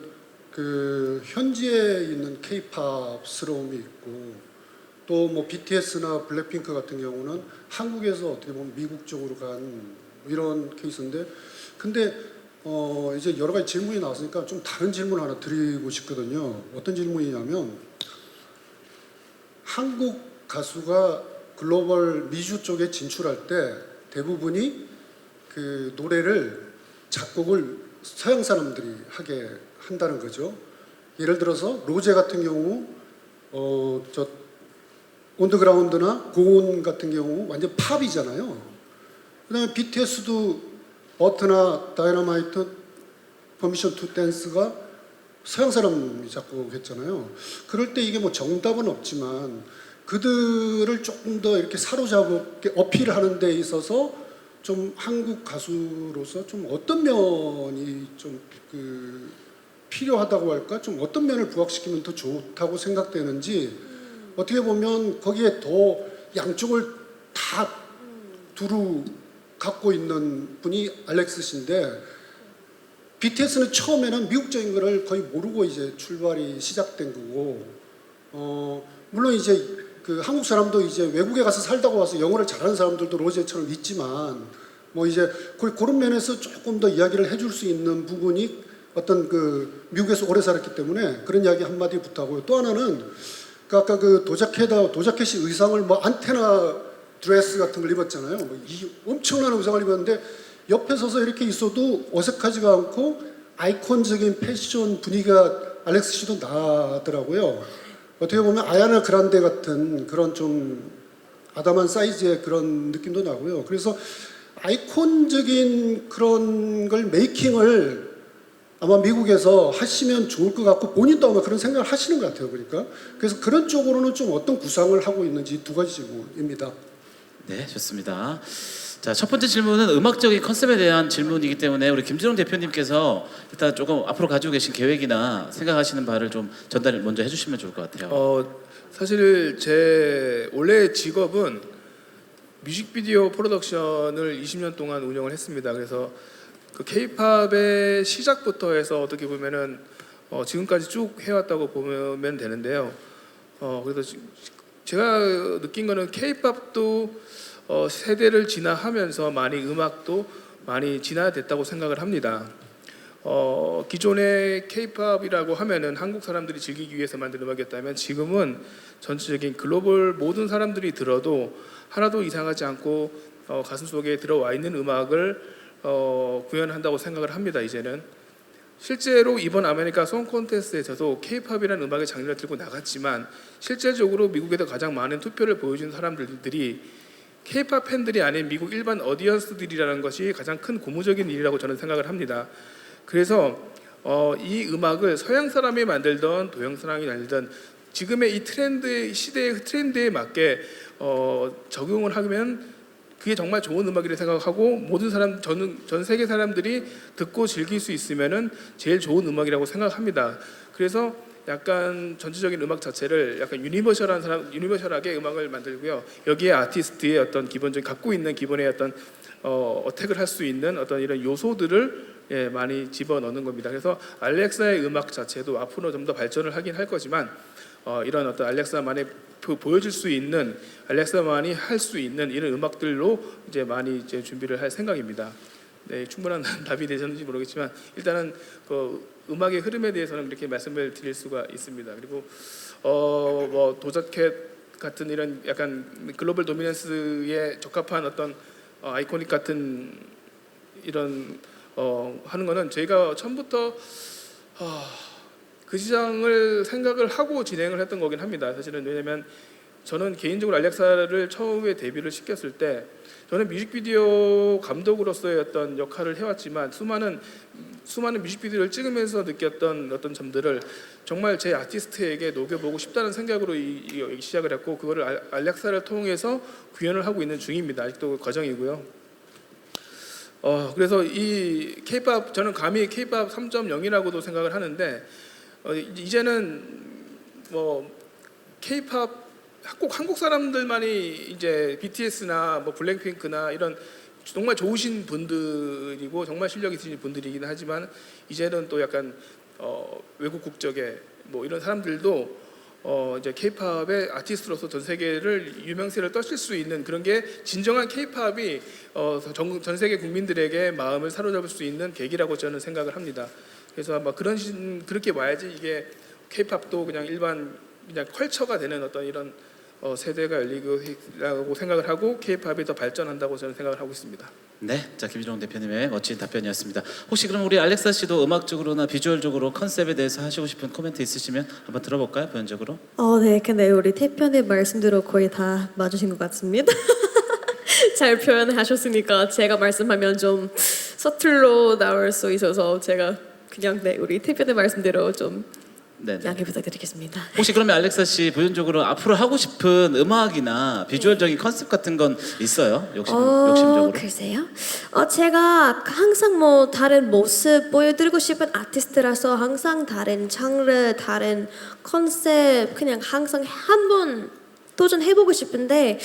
그 현지에 있는 K-팝스러움이 있고 또 BTS나 블랙핑크 같은 경우는 한국에서 어떻게 보면 미국 쪽으로 간 이런 케이스인데 근데 이제 여러 가지 질문이 나왔으니까 좀 다른 질문 하나 드리고 싶거든요. 어떤 질문이냐면 한국 가수가 글로벌 미주 쪽에 진출할 때 대부분이 그 노래를 작곡을 서양 사람들이 하게 한다는 거죠. 예를 들어서 로제 같은 경우 저 온더그라운드나 고온 같은 경우 완전 팝이잖아요. 그다음에 BTS도 버트나 다이너마이트, 퍼미션 투 댄스가 서양 사람이 작곡했잖아요. 그럴 때 이게 뭐 정답은 없지만 그들을 조금 더 이렇게 사로잡게 어필하는 데 있어서 좀 한국 가수로서 좀 어떤 면이 좀 필요하다고 할까? 좀 어떤 면을 부각시키면 더 좋다고 생각되는지 어떻게 보면 거기에 더 양쪽을 다 두루 갖고 있는 분이 알렉스 씨인데 BTS는 처음에는 미국적인 거를 거의 모르고 이제 출발이 시작된 거고 물론 이제 그 한국 사람도 이제 외국에 가서 살다가 와서 영어를 잘하는 사람들도 로제처럼 있지만 뭐 이제 그런 면에서 조금 더 이야기를 해줄 수 있는 부분이 어떤 그 미국에서 오래 살았기 때문에 그런 이야기 한마디 부탁하고요. 또 하나는 그 아까 그 도자켓이 의상을 뭐 안테나 드레스 같은 걸 입었잖아요. 뭐 이 엄청난 의상을 입었는데 옆에 서서 이렇게 있어도 어색하지가 않고 아이콘적인 패션 분위기가 알렉스 씨도 나더라고요. 어떻게 보면 아야나 그란데 같은 그런 좀 아담한 사이즈의 그런 느낌도 나고요. 그래서 아이콘적인 그런 걸 메이킹을 아마 미국에서 하시면 좋을 것 같고 본인도 아마 그런 생각을 하시는 것 같아요. 그러니까 그래서 그런 쪽으로는 좀 어떤 구상을 하고 있는지 두 가지 질문입니다. 네, 좋습니다. 자, 첫 번째 질문은 음악적인 컨셉에 대한 질문이기 때문에 우리 김준호 대표님께서 일단 조금 앞으로 가지고 계신 계획이나 생각하시는 바를 좀 전달을 먼저 해주시면 좋을 것 같아요. 사실 제 원래 직업은 뮤직비디오 프로덕션을 20년 동안 운영을 했습니다. 그래서 그 K-팝의 시작부터 해서 어떻게 보면은 지금까지 쭉 해왔다고 보면 되는데요. 그래서 제가 느낀 거는 K-팝도 세대를 진화하면서 많이 음악도 많이 진화됐다고 생각을 합니다. 기존의 K-팝이라고 하면은 한국 사람들이 즐기기 위해서 만든 음악이었다면 지금은 전체적인 글로벌 모든 사람들이 들어도 하나도 이상하지 않고 가슴속에 들어와 있는 음악을 구현한다고 생각을 합니다. 이제는 실제로 이번 아메리카 송 콘테스트에서도 K-팝이라는 음악의 장르를 들고 나갔지만 실질적으로 미국에서 가장 많은 투표를 보여준 사람들이 K-팝 팬들이 아닌 미국 일반 어디언스들이라는 것이 가장 큰 고무적인 일이라고 저는 생각을 합니다. 그래서 이 음악을 서양 사람이 만들던 도형 사람이 만들던 지금의 이 트렌드 시대의 트렌드에 맞게 적용을 하면 그게 정말 좋은 음악이라고 생각하고 모든 사람 전 세계 사람들이 듣고 즐길 수 있으면은 제일 좋은 음악이라고 생각합니다. 그래서 약간 전체적인 음악 자체를 약간 유니버셜하게 음악을 만들고요. 여기에 아티스트의 어떤 기본적인 갖고 있는 기본의 어떤 어택을 할 수 있는 어떤 이런 요소들을 많이 집어넣는 겁니다. 그래서 알렉사의 음악 자체도 앞으로 좀 더 발전을 하긴 할 거지만 이런 어떤 알렉사만의 보여줄 수 있는 알렉사만이 할 수 있는 이런 음악들로 이제 많이 이제 준비를 할 생각입니다. 네, 충분한 답이 되셨는지 모르겠지만 일단은 그 음악의 흐름에 대해서는 이렇게 말씀을 드릴 수가 있습니다. 그리고 뭐 도자켓 같은 이런 약간 글로벌 도미넌스에 적합한 어떤 아이코닉 같은 이런 하는 거는 저희가 처음부터 그 시장을 생각을 하고 진행을 했던 거긴 합니다. 사실은 왜냐면 저는 개인적으로 알렉사를 처음에 데뷔를 시켰을 때 저는 뮤직비디오 감독으로서의 어떤 역할을 해왔지만 수많은 뮤직비디오를 찍으면서 느꼈던 어떤 점들을 정말 제 아티스트에게 녹여보고 싶다는 생각으로 시작을 했고 그거를 알렉사를 통해서 구현을 하고 있는 중입니다. 아직도 과정이고요. 그래서 이 K-팝 저는 감히 K-팝 3.0이라고도 생각을 하는데 이제는 뭐 K-팝 꼭 한국 사람들만이 이제 BTS나 뭐 블랙핑크나 이런 정말 좋으신 분들이고 정말 실력 있으신 분들이긴 하지만 이제는 또 약간 외국 국적의 뭐 이런 사람들도 이제 K-팝의 아티스트로서 전 세계를 유명세를 떠실 수 있는 그런 게 진정한 K-팝이 전 세계 국민들에게 마음을 사로잡을 수 있는 계기라고 저는 생각을 합니다. 그래서 아마 그렇게 와야지 이게 K-팝도 그냥 일반 그냥 컬처가 되는 어떤 이런 세대가 열리고 생각을 하고 K-팝이 더 발전한다고 저는 생각을 하고 있습니다. 네, 자 김일용 대표님의 멋진 답변이었습니다. 혹시 그럼 우리 알렉사 씨도 음악적으로나 비주얼적으로 컨셉에 대해서 하시고 싶은 코멘트 있으시면 한번 들어볼까요, 본연적으로? 네, 근데 우리 대표님 말씀대로 거의 다 맞으신 것 같습니다. 잘 표현하셨으니까 제가 말씀하면 좀 서툴러 나올 수 있어서 제가 그냥 우리 대표님 말씀대로 좀 네. 양해 부탁드리겠습니다. 혹시 그러면 알렉사 씨 본연적으로 앞으로 하고 싶은 음악이나 비주얼적인 컨셉 같은 건 있어요? 욕심적으로? 글쎄요. 제가 항상 뭐 다른 모습 보여드리고 싶은 아티스트라서 항상 다른 장르, 다른 컨셉 그냥 항상 한번 도전해보고 싶은데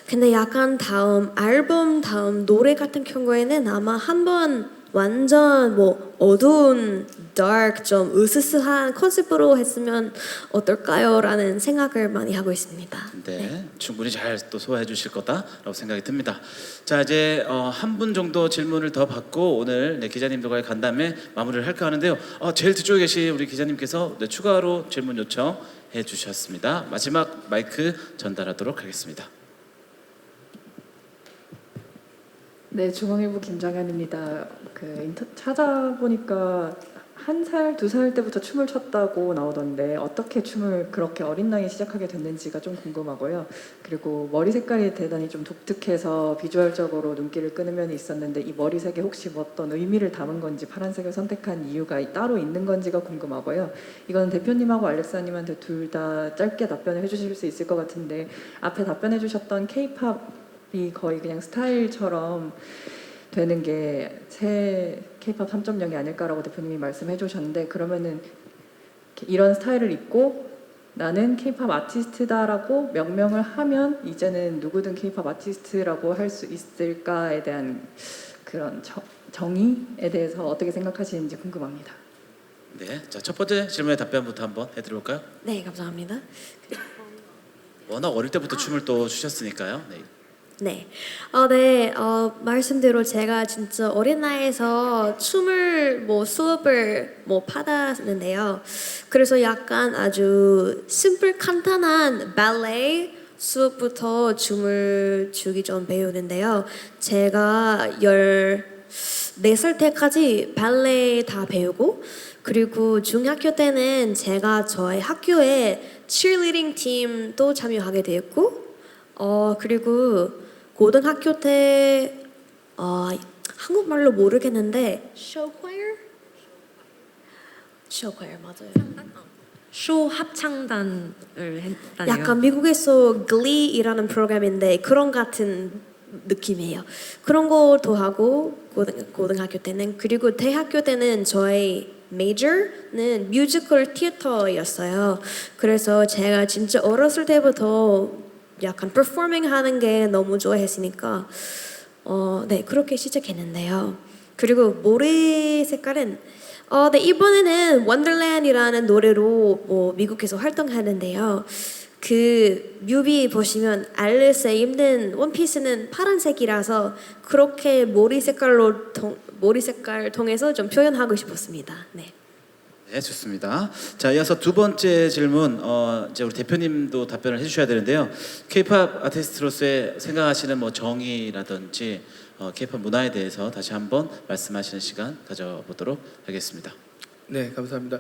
근데 약간 다음 앨범, 다음 노래 같은 경우에는 아마 한번 완전 뭐 어두운 dark 좀 으스스한 컨셉으로 했으면 어떨까요? 라는 생각을 많이 하고 있습니다. 네, 충분히 잘 또 소화해 주실 거다라고 생각이 듭니다. 자 이제 한 분 정도 질문을 더 받고 오늘 기자님들과의 간담회 마무리를 할까 하는데요. 제일 뒤쪽에 계신 우리 기자님께서 추가로 질문 요청해 주셨습니다. 마지막 마이크 전달하도록 하겠습니다. 네, 중앙일보 김정현입니다. 찾아보니까 1살, 2살 때부터 춤을 췄다고 나오던데 어떻게 춤을 그렇게 어린 나이에 시작하게 됐는지가 좀 궁금하고요. 그리고 머리 색깔이 대단히 좀 독특해서 비주얼적으로 눈길을 끄는 면이 있었는데 이 머리색에 혹시 뭐 어떤 의미를 담은 건지 파란색을 선택한 이유가 따로 있는 건지가 궁금하고요. 이건 대표님하고 알렉사님한테 둘 다 짧게 답변을 해주실 수 있을 것 같은데 앞에 답변해 주셨던 K-팝이 거의 그냥 스타일처럼 되는 게 새 K-팝 3.0이 아닐까라고 대표님이 말씀해 주셨는데 그러면은 이런 스타일을 입고 나는 K-팝 아티스트다라고 명명을 하면 이제는 누구든 K-팝 아티스트라고 할 수 있을까에 대한 그런 정의에 대해서 어떻게 생각하시는지 궁금합니다. 네, 자 첫 번째 질문의 답변부터 한번 해드려볼까요? 네, 감사합니다. 워낙 어릴 때부터 춤을 또 추셨으니까요. 네. 네, 말씀대로 제가 진짜 어린 나이에서 춤을 수업을 받았는데요. 그래서 약간 아주 심플 간단한 발레 수업부터 춤을 추기 전 배우는데요. 제가 14살 때까지 발레 다 배우고 그리고 중학교 때는 제가 저희 학교에 cheerleading 팀도 참여하게 되었고 그리고 고등학교 때 한국말로 모르겠는데 show choir 맞아요. 쇼 합창단을 했다네요. 약간 미국에서 Glee이라는 프로그램인데 그런 같은 느낌이에요. 그런 것도 하고 고등학교 때는 그리고 대학교 때는 저희 major는 뮤지컬 티어터였어요. 그래서 제가 진짜 어렸을 때부터 약간 performing 하는 게 너무 좋아했으니까 네 그렇게 시작했는데요. 그리고 머리 색깔은 네 이번에는 원더랜드이라는 노래로 미국에서 활동하는데요. 그 뮤비 보시면 알레스의 입는 원피스는 파란색이라서 그렇게 머리 색깔 통해서 좀 표현하고 싶었습니다. 네. 네, 좋습니다. 자, 이어서 두 번째 질문, 이제 우리 대표님도 답변을 해주셔야 되는데요. K-팝 아티스트로서의 생각하시는 정의라든지 K-팝 문화에 대해서 다시 한번 말씀하시는 시간 가져보도록 하겠습니다. 네, 감사합니다.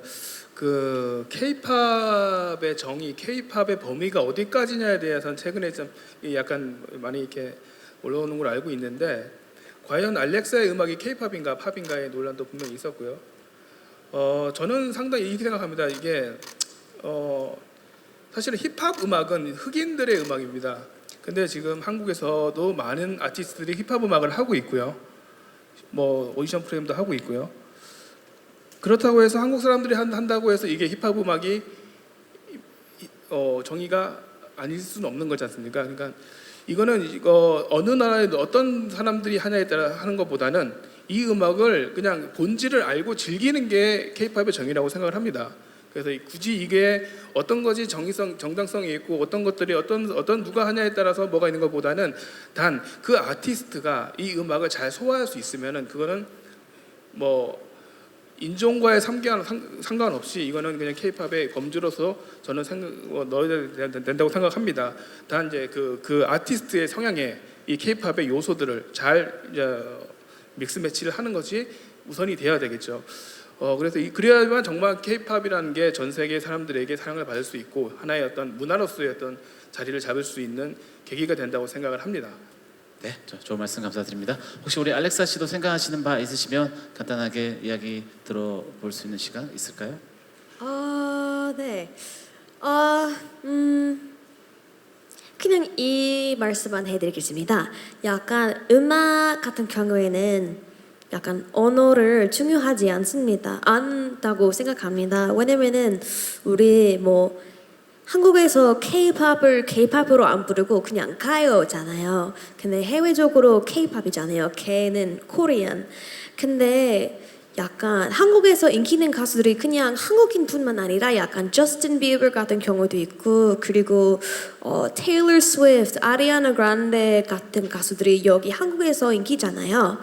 그 K-팝의 정의, K-팝의 범위가 어디까지냐에 대해서는 최근에 좀 약간 많이 이렇게 올라오는 걸 알고 있는데 과연 알렉사의 음악이 K-팝인가 팝인가의 논란도 분명히 있었고요. 저는 상당히 이렇게 생각합니다. 이게 사실은 힙합 음악은 흑인들의 음악입니다. 근데 지금 한국에서도 많은 아티스트들이 힙합 음악을 하고 있고요. 오디션 프로그램도 하고 있고요. 그렇다고 해서 한국 사람들이 한다고 해서 이게 힙합 음악이 정의가 아닐 수는 없는 거지 않습니까? 그러니까 이거는 어느 나라에 어떤 사람들이 하냐에 따라 하는 것보다는 이 음악을 그냥 본질을 알고 즐기는 게 K-팝의 정의라고 생각을 합니다. 그래서 굳이 이게 어떤 것이 정당성이 있고 어떤 것들이 어떤 누가 하냐에 따라서 뭐가 있는 것보다는 단 그 아티스트가 이 음악을 잘 소화할 수 있으면은 그거는 인종과의 상관없이 이거는 그냥 K-팝의 범주로서 저는 넣어야 된다고 생각합니다. 단 이제 그 아티스트의 성향에 이 K-팝의 요소들을 잘 믹스 매치를 하는 것이 우선이 돼야 되겠죠. 그래서 그래야만 정말 K-팝이라는 게 전 세계 사람들에게 사랑을 받을 수 있고 하나의 어떤 문화로서의 어떤 자리를 잡을 수 있는 계기가 된다고 생각을 합니다. 네, 좋은 말씀 감사드립니다. 혹시 우리 알렉사 씨도 생각하시는 바 있으시면 간단하게 이야기 들어볼 수 있는 시간 있을까요? 네. 그냥 이 말씀만 해드리겠습니다. 약간 음악 같은 경우에는 약간 언어를 중요하지 않다고 생각합니다. 왜냐면은 우리 뭐 한국에서 K-팝을 K-팝으로 안 부르고 그냥 가요잖아요. 근데 해외적으로 K-팝이잖아요. K는 코리안. 근데 약간 한국에서 인기 있는 가수들이 그냥 한국인뿐만 아니라 약간 저스틴 비버 같은 경우도 있고 그리고 테일러 스위프트, 아리아나 그란데 같은 가수들이 여기 한국에서 인기잖아요.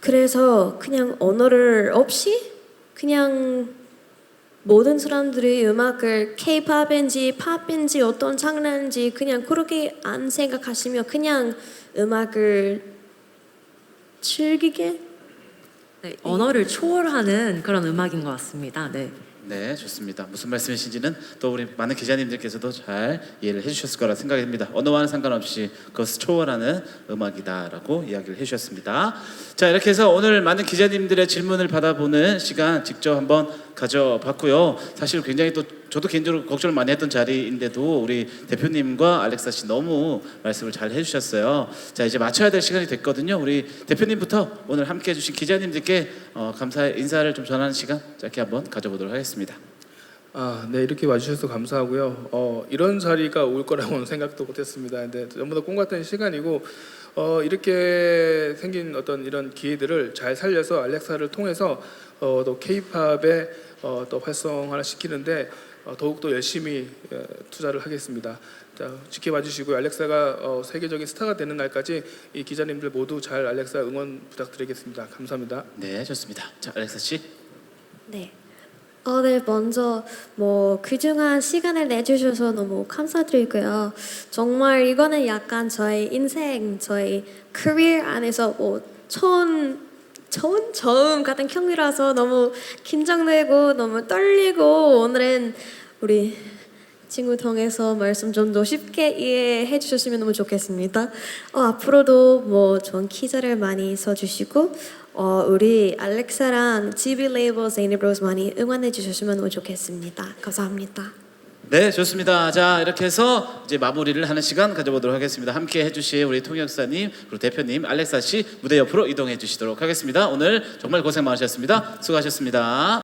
그래서 그냥 언어를 없이 그냥 모든 사람들이 음악을 K-팝인지 팝인지 어떤 장르인지 그냥 그렇게 안 생각하시면 그냥 음악을 즐기게 네, 언어를 초월하는 그런 음악인 것 같습니다. 네. 네, 좋습니다. 무슨 말씀이신지는 또 우리 많은 기자님들께서도 잘 이해를 해주셨을 거라 생각이 듭니다. 언어와는 상관없이 그것을 초월하는 음악이다라고 이야기를 해주셨습니다. 자, 이렇게 해서 오늘 많은 기자님들의 질문을 받아보는 시간 직접 한번 가져봤고요. 사실 굉장히 또 저도 개인적으로 걱정을 많이 했던 자리인데도 우리 대표님과 알렉사 씨 너무 말씀을 잘 해주셨어요. 자, 이제 마쳐야 될 시간이 됐거든요. 우리 대표님부터 오늘 함께해 주신 기자님들께 감사의 인사를 좀 전하는 시간 짧게 한번 가져보도록 하겠습니다. 네, 이렇게 와주셔서 감사하고요. 이런 자리가 올 거라고는 생각도 못했습니다. 근데 전부 다 꿈 같은 시간이고 이렇게 생긴 어떤 이런 기회들을 잘 살려서 알렉사를 통해서 또 K-팝의 또 활성화를 시키는데 더욱더 열심히 투자를 하겠습니다. 자, 지켜봐 주시고 알렉사가 세계적인 스타가 되는 날까지 이 기자님들 모두 잘 알렉사 응원 부탁드리겠습니다. 감사합니다. 네, 좋습니다. 자, 알렉사 씨. 네. 네, 먼저 뭐 귀중한 시간을 내주셔서 너무 감사드리고요. 정말 이거는 약간 저의 인생, 저의 커리어 안에서 뭐 처음 같은 경기라서 너무 긴장되고 너무 떨리고 오늘은 우리 친구 통해서 말씀 좀 더 쉽게 이해해 주셨으면 너무 좋겠습니다. 앞으로도 뭐 좋은 기사를 많이 써주시고 우리 알렉사랑 GB 레이블 제니브로스 많이 응원해 주셨으면 너무 좋겠습니다. 감사합니다. 네, 좋습니다. 자, 이렇게 해서 이제 마무리를 하는 시간 가져보도록 하겠습니다. 함께 해주실 우리 통역사님 그리고 대표님 알렉사 씨 무대 옆으로 이동해 주시도록 하겠습니다. 오늘 정말 고생 많으셨습니다. 수고하셨습니다.